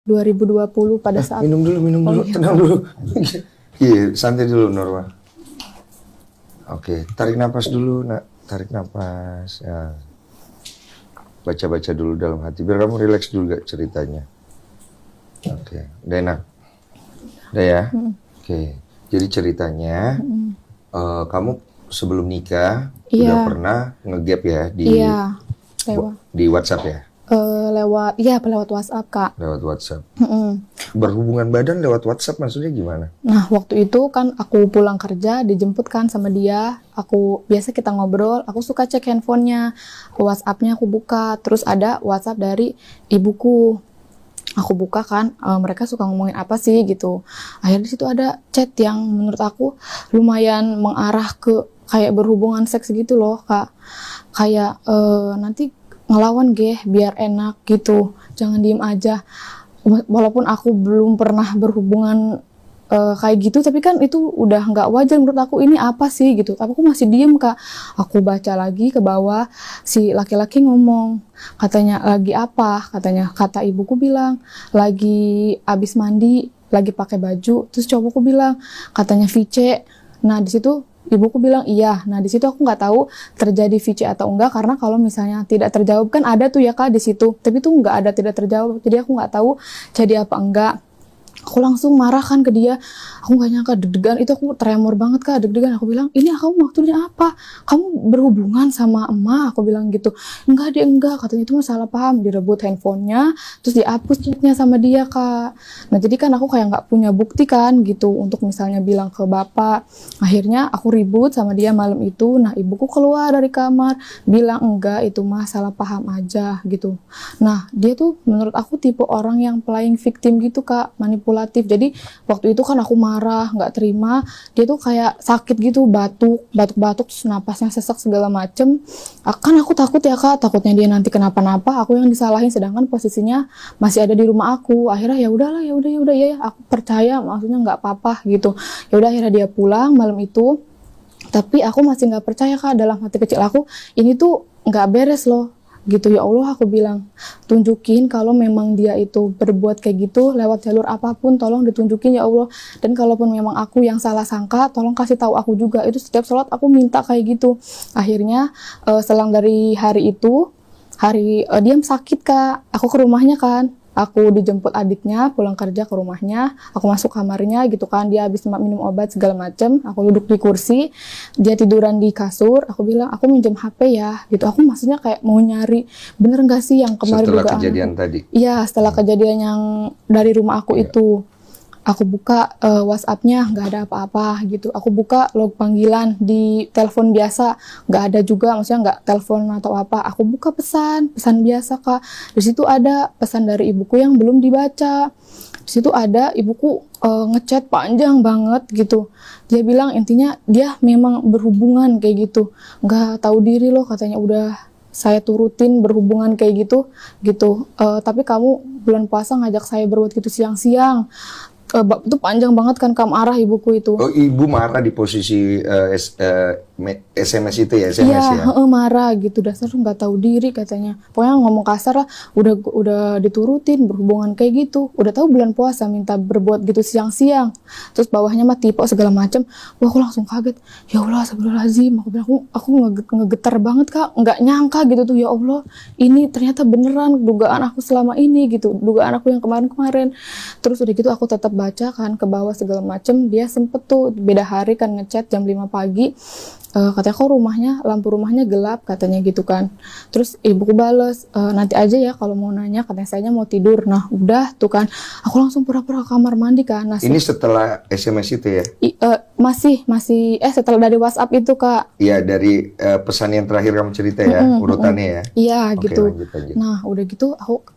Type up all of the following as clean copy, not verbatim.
2020 pada saat Minum dulu, iya. tenang dulu. Iya, santai dulu Norma. Oke, tarik napas dulu, nak. Tarik napas. Ya. Baca-baca dulu dalam hati, biar kamu rileks juga ceritanya. Oke, udah enak? Udah ya? Oke, jadi ceritanya, kamu sebelum nikah udah Iya. pernah nge-gap ya Iya, lewat di WhatsApp ya? lewat WhatsApp, Kak. Lewat WhatsApp. Mm-mm. Berhubungan badan lewat WhatsApp maksudnya gimana? Nah, waktu itu kan aku pulang kerja, dijemput kan sama dia. Biasa kita ngobrol, aku suka cek handphonenya. WhatsApp-nya aku buka, terus ada WhatsApp dari ibuku. Aku buka kan, mereka suka ngomongin apa sih gitu. Akhirnya di situ ada chat yang menurut aku lumayan mengarah ke kayak berhubungan seks gitu loh, Kak. Kayak nanti ngelawan biar enak gitu. Jangan diem aja. Walaupun aku belum pernah berhubungan kayak gitu, tapi kan itu udah nggak wajar menurut aku. Ini apa sih gitu, tapi aku masih diem, Kak. Aku baca lagi ke bawah, si laki-laki ngomong, katanya lagi apa, kata ibuku bilang lagi abis mandi, lagi pakai baju. Terus cowokku bilang katanya VC. Nah di situ ibuku bilang iya. Nah di situ aku nggak tahu terjadi VC atau enggak, karena kalau misalnya tidak terjawab kan ada tuh ya, Kak, di situ, tapi tuh nggak ada tidak terjawab, jadi aku nggak tahu jadi apa enggak. Aku langsung marah kan ke dia. Aku gak nyangka, deg-degan. Itu aku tremor banget, Kak, deg-degan. Aku bilang, ini kamu maksudnya apa? Kamu berhubungan sama emak? Aku bilang gitu. Enggak deh, enggak. Katanya itu masalah paham. Direbut handphonenya, terus dihapus chatnya sama dia, Kak. Nah jadi kan aku kayak gak punya bukti kan gitu untuk misalnya bilang ke bapak. Akhirnya aku ribut sama dia malam itu. Nah ibuku keluar dari kamar, bilang enggak, itu mah salah paham aja gitu. Nah dia tuh menurut aku tipe orang yang playing victim gitu, Kak, manipulatif. Jadi waktu itu kan aku marah, nggak terima. Dia tuh kayak sakit gitu, batuk, terus napasnya sesak segala macem. Kan aku takut ya, Kak, takutnya dia nanti kenapa-napa, aku yang disalahin, sedangkan posisinya masih ada di rumah aku. Akhirnya ya udahlah, ya udah ya, aku percaya, maksudnya nggak apa-apa gitu. Ya udah akhirnya dia pulang malam itu. Tapi aku masih nggak percaya, Kak, dalam hati kecil aku, ini tuh nggak beres loh gitu. Ya Allah, aku bilang, tunjukin kalau memang dia itu berbuat kayak gitu lewat jalur apapun, tolong ditunjukin ya Allah. Dan kalaupun memang aku yang salah sangka, tolong kasih tahu aku juga. Itu setiap sholat aku minta kayak gitu. Akhirnya selang dari hari itu, dia sakit, Kak, aku ke rumahnya kan. Aku dijemput adiknya pulang kerja ke rumahnya, aku masuk kamarnya gitu kan, dia habis minum obat segala macem. Aku duduk di kursi, dia tiduran di kasur. Aku bilang, aku minjem HP ya gitu. Aku maksudnya kayak mau nyari bener nggak sih yang kemarin setelah dugaan kejadian aku. tadi? Iya, setelah kejadian yang dari rumah aku itu. Aku buka WhatsApp-nya, nggak ada apa-apa gitu. Aku buka log panggilan di telepon biasa, nggak ada juga, maksudnya nggak telepon atau apa. Aku buka pesan biasa, Kak. Di situ ada pesan dari ibuku yang belum dibaca. Di situ ada ibuku ngechat panjang banget gitu. Dia bilang intinya dia memang berhubungan kayak gitu, nggak tahu diri loh katanya, udah saya turutin berhubungan kayak gitu. Tapi kamu bulan puasa ngajak saya berbuat gitu siang-siang. Itu panjang banget kan, Kak, marah ibuku itu. Oh, ibu marah di posisi SMS itu ya, SMS Iya, ya? marah gitu, dasar nggak tahu diri katanya. Pokoknya ngomong kasar lah, udah diturutin berhubungan kayak gitu. Udah tahu bulan puasa minta berbuat gitu siang-siang. Terus bawahnya mah tipe segala macam. Wah, aku langsung kaget. Ya Allah, astagfirullahaladzim. Aku bilang, aku ngegetar banget, Kak. Nggak nyangka gitu tuh, ya Allah. Ini ternyata beneran dugaan aku selama ini gitu. Dugaan aku yang kemarin-kemarin. Terus udah gitu aku tetap baca kan ke bawah segala macem. Dia sempet tuh beda hari kan ngechat jam 5 pagi. Katanya kok lampu rumahnya gelap katanya gitu kan. Terus ibuku bales, nanti aja ya kalau mau nanya, katanya saya mau tidur. Nah udah tuh kan, aku langsung pura-pura ke kamar mandi kan. Nah, ini setelah SMS itu ya? masih setelah dari WhatsApp itu, Kak. Iya, dari pesan yang terakhir kamu cerita ya, urutannya ya? Iya, Oke, gitu. lanjut. Nah udah gitu aku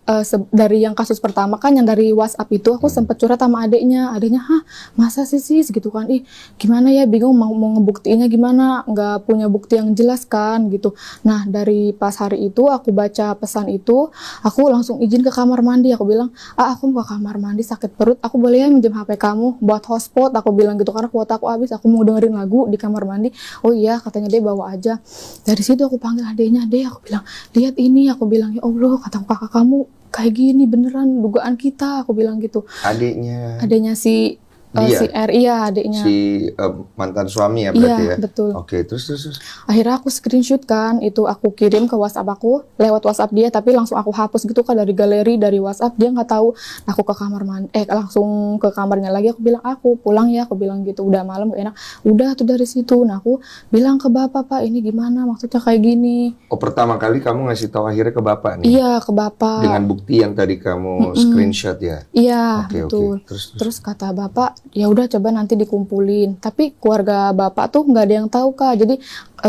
dari yang kasus pertama kan, yang dari WhatsApp itu aku sempet curhat sama adiknya. Hah, masa sih gitu kan, gimana ya, bingung mau ngebuktiinnya gimana. nggak punya bukti yang jelas kan gitu. Nah dari pas hari itu aku baca pesan itu, aku langsung izin ke kamar mandi. Aku bilang, aku mau ke kamar mandi sakit perut, aku boleh ya minjem HP kamu buat hotspot, aku bilang gitu, karena kuota aku habis, aku mau dengerin lagu di kamar mandi. Oh iya, katanya dia bawa aja. Dari situ aku panggil adeknya, Dek, aku bilang, lihat ini, aku bilang, ya Allah, kata kakak kamu kayak gini beneran dugaan kita, aku bilang gitu. Adeknya si si R, iya adiknya. Si mantan suami ya berarti iya, ya? Betul. Oke, terus. Akhirnya aku screenshot kan, itu aku kirim ke WhatsApp aku, lewat WhatsApp dia, tapi langsung aku hapus gitu kan dari galeri, dari WhatsApp, dia nggak tahu. Aku ke kamar mandi, langsung ke kamarnya lagi, aku bilang, aku pulang ya, aku bilang gitu, udah malam gak enak. Udah tuh dari situ, nah aku bilang ke bapak, Pak, ini gimana, maksudnya kayak gini. Oh, pertama kali kamu ngasih tahu akhirnya ke bapak nih? Iya, ke bapak. Dengan bukti yang tadi kamu screenshot ya? Iya, okay, betul. Okay. Terus kata bapak, ya udah coba nanti dikumpulin. Tapi keluarga bapak tuh nggak ada yang tahu Kak. Jadi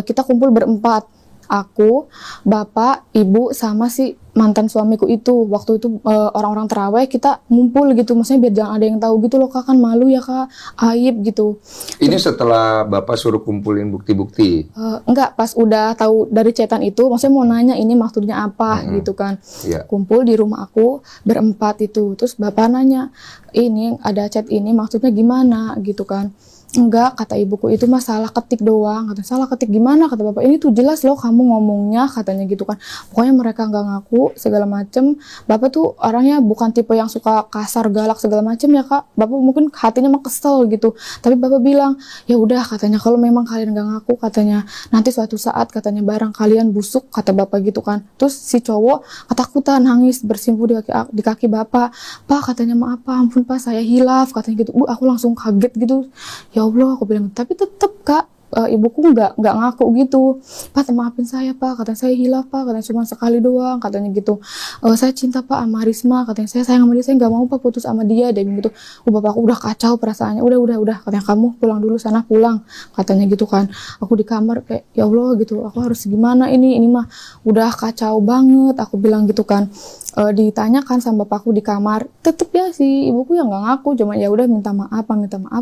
kita kumpul berempat. Aku, bapak, ibu, sama si mantan suamiku itu. Waktu itu orang-orang terawih kita ngumpul gitu. Maksudnya biar jangan ada yang tahu gitu loh Kak. Kan malu ya Kak, aib gitu. Ini setelah bapak suruh kumpulin bukti-bukti? Enggak, pas udah tahu dari chatan itu, maksudnya mau nanya ini maksudnya apa gitu kan. Yeah. Kumpul di rumah aku berempat itu. Terus bapak nanya, ini ada chat ini maksudnya gimana gitu kan. Enggak, kata ibuku, itu masalah ketik doang. Katanya, salah ketik gimana? Kata bapak, ini tuh jelas loh kamu ngomongnya, katanya gitu kan. Pokoknya mereka nggak ngaku, segala macem. Bapak tuh orangnya bukan tipe yang suka kasar, galak, segala macem ya Kak. Bapak mungkin hatinya mah kesel gitu. Tapi bapak bilang, ya udah katanya, kalau memang kalian nggak ngaku, katanya, nanti suatu saat katanya barang kalian busuk, kata bapak gitu kan. Terus si cowok ketakutan, nangis, bersimpuh di kaki bapak. Pak, katanya, maaf Pak, ampun Pak, saya hilaf, katanya gitu. Aku langsung kaget gitu. Ya Allah, aku bilang, tapi tetap Kak, ibuku nggak ngaku gitu. Pak, maafin saya Pak, katanya saya hilaf Pak, katanya cuma sekali doang, katanya gitu. Saya cinta Pak sama Risma, katanya saya sayang sama dia, saya nggak mau Pak putus sama dia, dia gitu. Bapakku udah kacau perasaannya, udah, katanya kamu pulang dulu sana, pulang, katanya gitu kan. Aku di kamar kayak, ya Allah gitu, aku harus gimana ini mah udah kacau banget, aku bilang gitu kan. Ditanyakan sama bapakku di kamar, tetep ya si ibuku yang nggak ngaku, cuma ya udah minta maaf,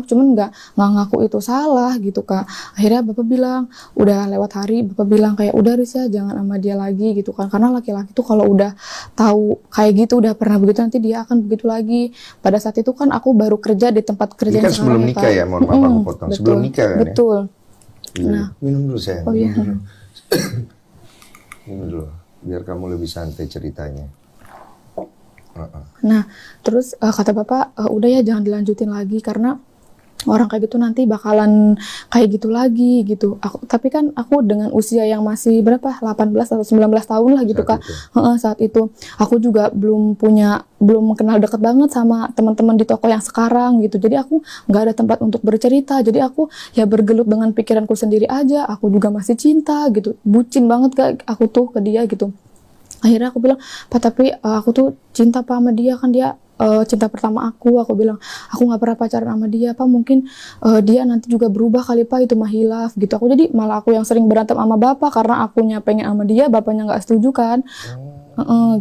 cuman nggak ngaku itu salah gitu Kak. Akhirnya bapak bilang, udah lewat hari, bapak bilang kayak udah Risya jangan sama dia lagi gitu kan, karena laki-laki tuh kalau udah tahu kayak gitu, udah pernah begitu, nanti dia akan begitu lagi. Pada saat itu kan aku baru kerja di tempat kerja yang sekarang. Sebelum nikah ya, mohon maaf aku potong. Betul, sebelum nikah kan betul. Ya? Nah, minum dulu saya. Oh iya. Minum dulu, biar kamu lebih santai ceritanya. Nah, terus kata bapak, udah ya jangan dilanjutin lagi karena orang kayak gitu nanti bakalan kayak gitu lagi gitu. Tapi kan aku dengan usia yang masih berapa, 18 atau 19 tahun lah gitu Kak. Saat itu aku juga belum kenal deket banget sama teman-teman di toko yang sekarang gitu. Jadi aku nggak ada tempat untuk bercerita. Jadi aku ya bergelut dengan pikiranku sendiri aja. Aku juga masih cinta gitu. Bucin banget Kak aku tuh ke dia gitu. Akhirnya aku bilang, Pak, tapi aku tuh cinta Pak sama dia, kan dia cinta pertama aku bilang, aku nggak pernah pacaran sama dia Pak, mungkin dia nanti juga berubah kali Pak, itu mah hilaf gitu. Aku jadi malah aku yang sering berantem sama bapak karena akunya pengen sama dia, bapaknya nggak setuju kan.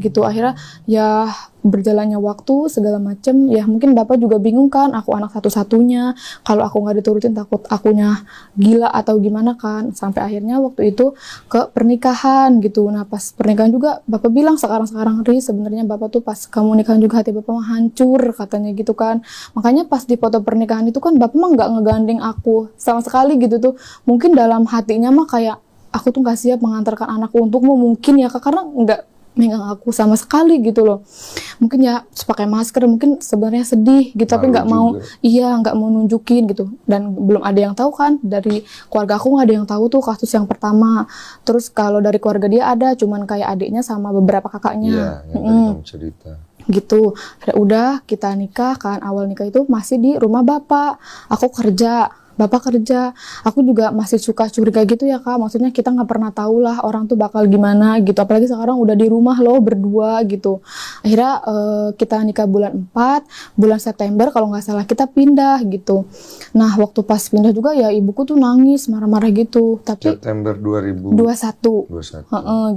Gitu. Akhirnya ya berjalannya waktu segala macem, ya mungkin bapak juga bingung kan, aku anak satu-satunya, kalau aku nggak diturutin takut akunya gila atau gimana kan. Sampai akhirnya waktu itu ke pernikahan gitu. Nah pas pernikahan juga bapak bilang, sekarang Riz, sebenarnya bapak tuh pas kamu nikahan juga hati bapak mah hancur, katanya gitu kan. Makanya pas di foto pernikahan itu kan bapak mah nggak ngegandeng aku sama sekali gitu tuh. Mungkin dalam hatinya mah kayak, aku tuh nggak siap mengantarkan anakku untukmu, mungkin ya Kak, karena nggak megang aku sama sekali gitu loh. Mungkin ya pakai masker, mungkin sebenarnya sedih gitu, tapi nggak mau, nggak mau nunjukin gitu. Dan belum ada yang tahu kan, dari keluarga aku nggak ada yang tahu tuh kasus yang pertama. Terus kalau dari keluarga dia ada, cuman kayak adiknya sama beberapa kakaknya. Iya, yang cerita. Gitu. Udah kita nikah kan, awal nikah itu masih di rumah bapak. Aku kerja. Bapak kerja, aku juga masih suka curiga gitu ya Kak, maksudnya kita nggak pernah tahu lah orang tuh bakal gimana gitu, apalagi sekarang udah di rumah loh berdua gitu. Akhirnya kita nikah bulan 4, bulan September kalau nggak salah kita pindah gitu. Nah waktu pas pindah juga ya ibuku tuh nangis, marah-marah gitu. Tapi September 2021.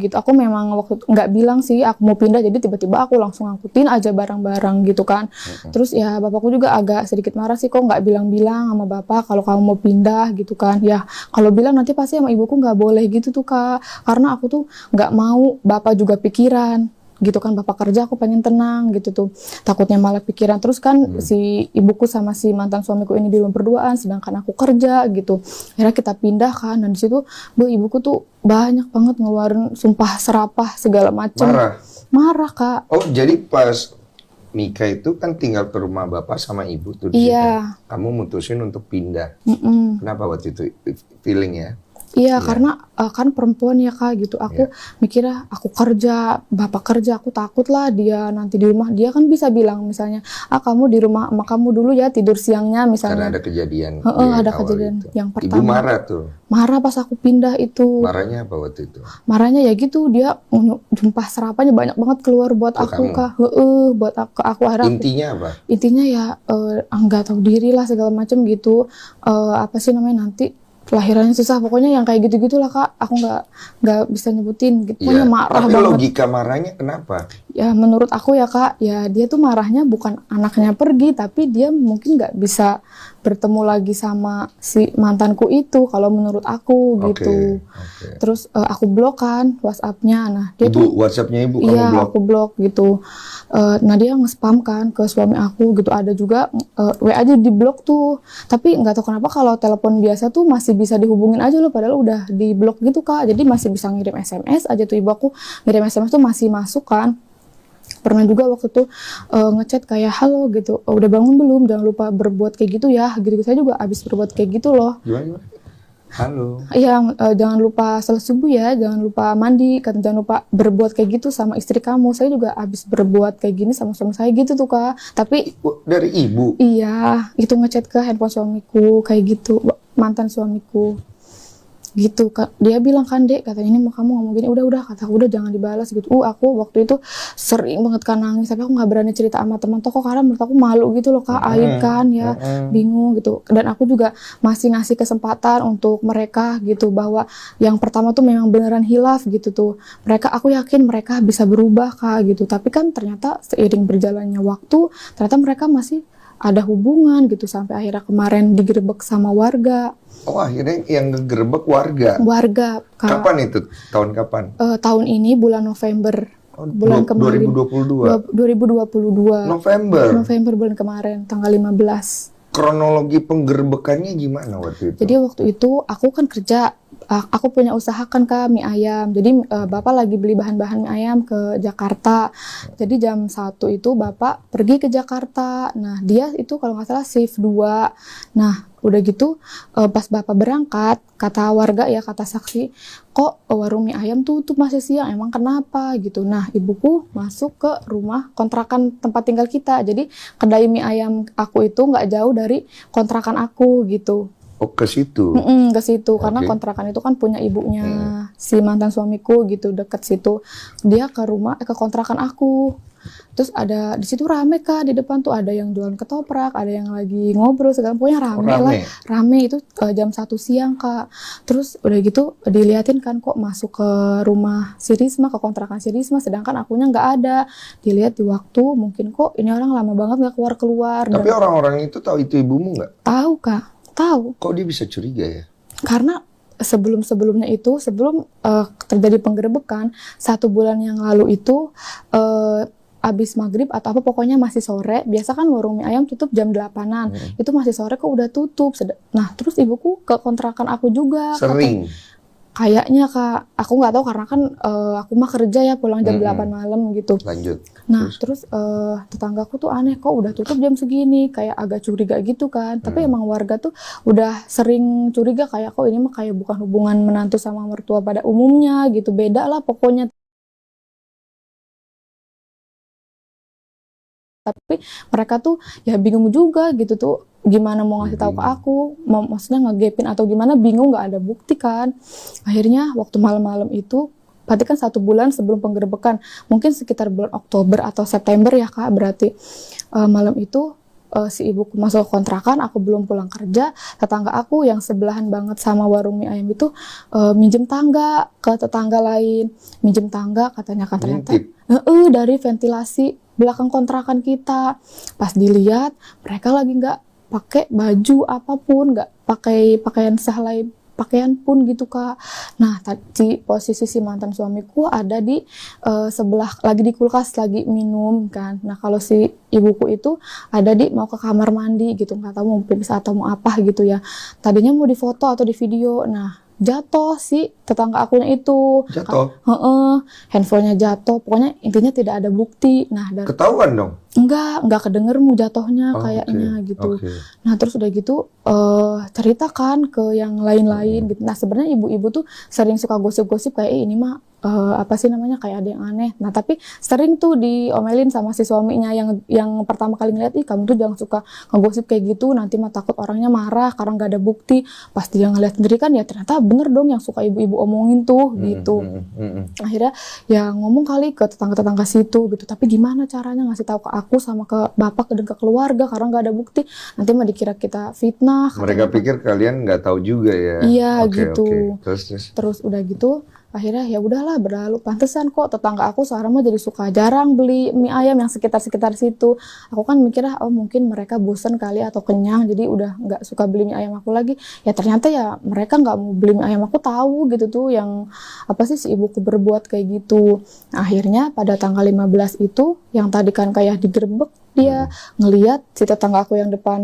Gitu, aku memang waktu nggak bilang sih aku mau pindah, jadi tiba-tiba aku langsung ngangkutin aja barang-barang gitu kan. Terus ya bapakku juga agak sedikit marah sih, kok nggak bilang-bilang sama bapak kalau kamu mau pindah gitu kan. Ya kalau bilang nanti pasti sama ibuku nggak boleh gitu tuh Kak, karena aku tuh nggak mau bapak juga pikiran gitu kan, bapak kerja aku pengen tenang gitu tuh, takutnya malah pikiran terus kan si ibuku sama si mantan suamiku ini di rumah berduaan sedangkan aku kerja gitu. Akhirnya kita pindah kan, dan di situ ibuku tuh banyak banget ngeluarin sumpah serapah segala macam. Marah Kak. Oh jadi pas nikah itu kan tinggal ke rumah bapak sama ibu tuh di Iya. situ. Kamu mutusin untuk pindah. Mm-mm. Kenapa waktu itu feeling ya? Iya, karena kan perempuan ya Kak gitu. Aku mikirnya aku kerja, bapak kerja, aku takut lah dia nanti di rumah. Dia kan bisa bilang misalnya, kamu di rumah sama kamu dulu ya tidur siangnya misalnya. Karena ada kejadian. Ada kejadian itu. yang pertama. Ibu marah tuh. Marah pas aku pindah itu. Marahnya apa waktu itu? Marahnya ya gitu, dia jumpah serapannya banyak banget keluar buat aku Kak. Buat aku akhirnya. Intinya apa? Intinya ya nggak tahu diri lah segala macam gitu. Apa sih namanya nanti kelahirannya susah, pokoknya yang kayak gitu-gitulah Kak. Aku nggak bisa nyebutin gitu. Pokoknya marah tapi banget. Logika marahnya kenapa? Ya menurut aku ya Kak, ya dia tuh marahnya bukan anaknya pergi, tapi dia mungkin nggak bisa bertemu lagi sama si mantanku itu kalau menurut aku gitu. Terus aku blok kan WhatsApp-nya. Nah dia tuh WhatsApp-nya ibu kamu iya blok? aku blok gitu. Nah dia nge-spam kan ke suami aku gitu. Ada juga WA aja di blok tuh, tapi nggak tahu kenapa kalau telepon biasa tuh masih bisa dihubungin aja loh, padahal udah di blok gitu Kak. Jadi masih bisa ngirim SMS aja tuh, ibu aku ngirim SMS tuh masih masuk kan. Pernah juga waktu itu ngechat kayak halo gitu, udah bangun belum, jangan lupa berbuat kayak gitu ya gitu. Saya juga abis berbuat kayak gitu loh. Gimana? Halo. Iya, jangan lupa salat subuh ya, jangan lupa mandi, jangan lupa berbuat kayak gitu sama istri kamu. Saya juga abis berbuat kayak gini sama suami saya gitu tuh Kak. Tapi dari ibu? Iya, itu ngechat ke handphone suamiku kayak gitu, mantan suamiku gitu Kak. Dia bilang kan Dek, katanya ini mau kamu ngomong gini, udah kata aku udah jangan dibalas gitu. Aku waktu itu sering banget kan nangis, tapi aku nggak berani cerita sama teman toko karena menurut aku malu gitu loh Kak, aib kan ya, bingung gitu. Dan aku juga masih ngasih kesempatan untuk mereka gitu, bahwa yang pertama tuh memang beneran hilaf gitu tuh. Aku yakin mereka bisa berubah Kak gitu, tapi kan ternyata seiring berjalannya waktu, ternyata mereka masih ada hubungan gitu, sampai akhirnya kemarin digerebek sama warga. Oh akhirnya yang ngegerebek warga? Warga Kak. Kapan itu? Tahun kapan? Tahun ini bulan November. Bulan kemarin. 2022. November bulan kemarin, tanggal 15. Kronologi penggerebekannya gimana waktu itu? Jadi waktu itu aku kan kerja, aku punya usaha kan Kak, mie ayam. Jadi Bapak lagi beli bahan-bahan mie ayam ke Jakarta. Jadi jam 1 itu Bapak pergi ke Jakarta. Nah dia itu kalau nggak salah shift 2. Nah udah gitu pas Bapak berangkat, kata warga ya, kata saksi, kok warung mie ayam tutup masih siang, emang kenapa gitu. Nah ibuku masuk ke rumah kontrakan tempat tinggal kita. Jadi kedai mie ayam aku itu nggak jauh dari kontrakan aku gitu. Oh ke situ? Ke situ, karena kontrakan itu kan punya ibunya si mantan suamiku gitu, deket situ. Dia ke kontrakan aku. Terus ada di situ rame Kak, di depan tuh ada yang jualan ketoprak, ada yang lagi ngobrol segala, pokoknya rame itu jam 1 siang Kak. Terus udah gitu diliatin kan, kok masuk ke rumah si Risma, ke kontrakan si Risma, sedangkan akunya nggak ada. Dilihat di waktu, mungkin kok ini orang lama banget nggak keluar. Tapi orang-orang itu tahu itu ibumu nggak? Tahu Kak, tahu. Kok dia bisa curiga ya? Karena sebelum-sebelumnya itu, sebelum terjadi penggerebekan 1 bulan yang lalu itu, abis maghrib atau apa, pokoknya masih sore. Biasa kan warung mie ayam tutup jam 8-an. Itu masih sore kok udah tutup. Nah terus ibuku ke kontrakan aku juga. Sering? Kayaknya Kak, aku nggak tahu karena kan aku mah kerja ya, pulang jam 8 malam gitu. Lanjut. Nah terus tetanggaku tuh aneh, kok udah tutup jam segini, kayak agak curiga gitu kan. Tapi emang warga tuh udah sering curiga, kayak kok ini mah kayak bukan hubungan menantu sama mertua pada umumnya gitu, beda lah pokoknya. Tapi mereka tuh ya bingung juga gitu tuh, gimana mau ngasih tahu ke aku, maksudnya ngegepin atau gimana, bingung, nggak ada bukti kan. Akhirnya waktu malam-malam itu, berarti kan 1 bulan sebelum penggerebekan, mungkin sekitar bulan Oktober atau September ya Kak, berarti malam itu si ibuku masuk kontrakan, aku belum pulang kerja. Tetangga aku yang sebelahan banget sama warung mie ayam itu minjem tangga ke tetangga lain, minjem tangga katanya kan, ternyata dari ventilasi belakang kontrakan kita. Pas dilihat mereka lagi nggak pakai baju apapun, nggak pakai pakaian sehelai pakaian pun gitu Kak. Nah tadi posisi si mantan suamiku ada di sebelah, lagi di kulkas lagi minum kan. Nah kalau si ibuku itu ada di mau ke kamar mandi gitu, nggak tahu mau pipis atau mau apa gitu ya. Tadinya mau difoto atau di video. Nah jatuh si tetangga akunya itu. Jatuh? Handphonenya jatuh. Pokoknya intinya tidak ada bukti. Nah Ketahuan dong? Enggak kedenger mu jatuhnya Oh, kayaknya oke, gitu. oke. Nah terus udah gitu ceritakan ke yang lain-lain gitu. Nah sebenarnya ibu-ibu tuh sering suka gosip-gosip kayak ini mah apa sih namanya, kayak ada yang aneh. Nah tapi sering tuh diomelin sama si suaminya yang pertama kali ngeliat, ih kamu tuh jangan suka ngegosip kayak gitu, nanti mah takut orangnya marah karena nggak ada bukti. Pas dia ngeliat sendiri kan ya ternyata bener dong yang suka ibu-ibu omongin tuh gitu. Akhirnya ya ngomong kali ke tetangga-tetangga situ gitu, tapi gimana caranya ngasih tahu ke aku sama ke bapak dan ke keluarga karena nggak ada bukti, nanti mah dikira kita fitnah. Mereka pikir kalian nggak tahu juga ya? Iya Oke, gitu. oke. Terus udah gitu akhirnya ya udahlah berlalu. Pantesan kok tetangga aku sekarang mah jadi suka jarang beli mie ayam yang sekitar situ. Aku kan mikirnya oh mungkin mereka bosen kali atau kenyang jadi udah nggak suka beli mie ayam aku lagi. Ya ternyata ya mereka nggak mau beli mie ayam aku, tahu gitu tuh yang apa sih si ibuku berbuat kayak gitu. Nah, akhirnya pada tanggal 15 itu yang tadi kan kayak digerebek, dia ngelihat si tetangga aku yang depan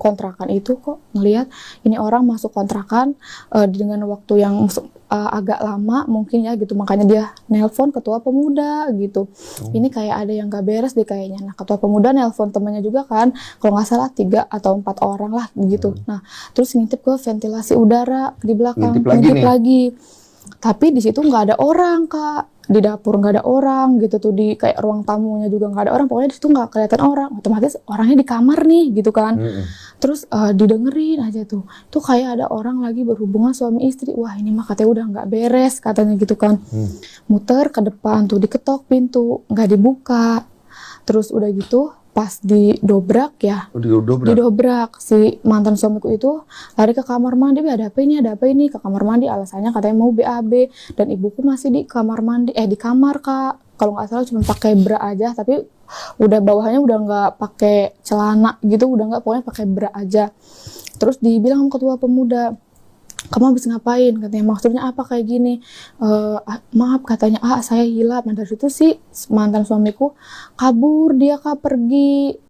kontrakan itu kok ngelihat ini orang masuk kontrakan dengan waktu yang agak lama mungkin ya gitu, makanya dia nelpon ketua pemuda gitu. Ini kayak ada yang gak beres deh kayaknya. Nah ketua pemuda nelpon temannya juga kan, kalau nggak salah 3 atau 4 orang lah gitu. Nah terus ngintip ke ventilasi udara di belakang, ngintip lagi. Tapi di situ nggak ada orang Kak, di dapur nggak ada orang gitu tuh, di kayak ruang tamunya juga nggak ada orang, pokoknya di situ nggak kelihatan orang. Otomatis orangnya di kamar nih gitu kan. Terus didengerin aja tuh kayak ada orang lagi berhubungan suami istri. Wah ini mah katanya udah nggak beres katanya gitu kan. Muter ke depan tuh, diketok pintu nggak dibuka. Terus udah gitu pas didobrak ya, didobrak si mantan suamiku itu lari ke kamar mandi, ada apa ini ke kamar mandi, alasannya katanya mau BAB, dan ibuku masih di kamar mandi, di kamar Kak, kalau nggak salah cuma pakai bra aja, tapi udah bawahnya udah nggak pakai celana gitu, udah nggak, pokoknya pakai bra aja. Terus dibilang sama ketua pemuda, kamu habis ngapain? Katanya maksudnya apa kayak gini? Maaf katanya, saya hilap. Nah dari situ sih mantan suamiku kabur, dia Kak pergi.